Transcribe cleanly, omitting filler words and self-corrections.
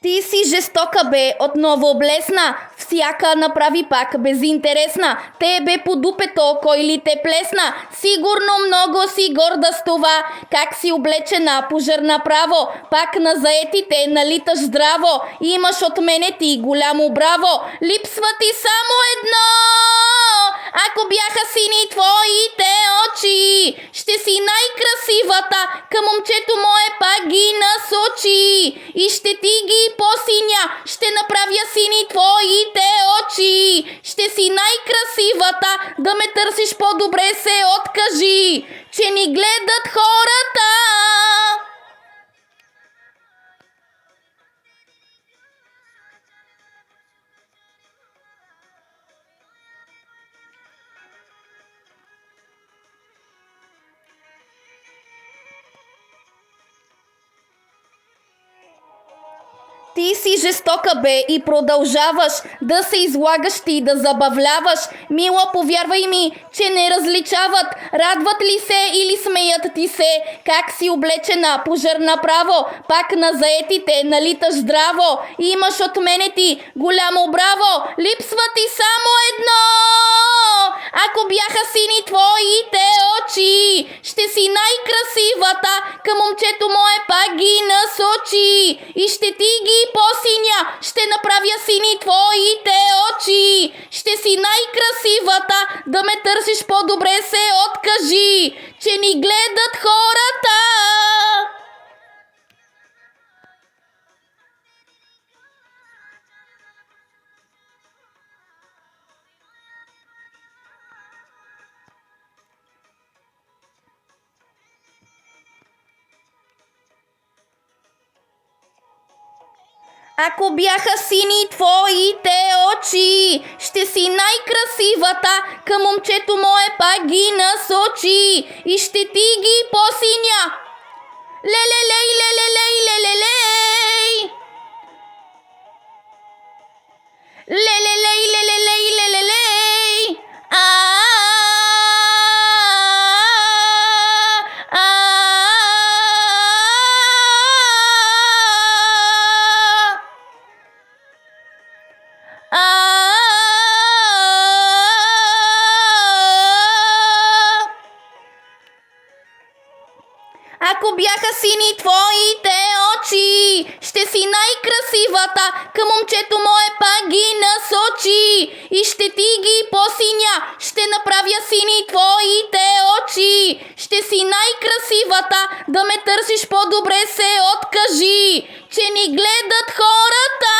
Ти си жестока бе, отново блесна, всяка направи пак безинтересна. Те бе по дупето, кой ли те плесна? Сигурно много си горда с това, как си облечена пожар направо. Пак на заетите налиташ здраво, имаш от мене ти голямо браво. Липсва ти само едно, ако бяха сини твоите очи. Ще си най-красивата, към момчето мое пак ги насочи. И ще ти ги посиня, ще направя сини твоите очи. Ще си най-красивата, да ме търсиш по-добре се откажи, че ни гледат хората. Ти си жестока бе и продължаваш да се излагаш ти, да забавляваш. Мила, повярвай ми, че не различават, радват ли се или смеят ти се. Как си облечена пожар направо, пак на заетите налиташ здраво. Имаш от мене ти голямо браво, липсва ти само едно, ако бяха сини твоите очи. Ще си най-красивата, към момчето мое пак ги насочи. И ще ти ги посиня, ще направя сини твоите очи. Ще си най-красивата, да ме търсиш по-добре се откажи, че ни гледат хората. Ако бяха сини твоите очи, ще си най-красивата, към момчето мое пак ги насочи. И ще ти ги посиня. Лелелей, лелелей, лелелей. Лелелей, лелелей, лелелей. Ако бяха сини твоите очи, ще си най-красивата, към момчето мое пак ги насочи. И ще ти ги посиня, ще направя сини твоите очи. Ще си най-красивата, да ме търсиш по-добре се откажи, че ни гледат хората.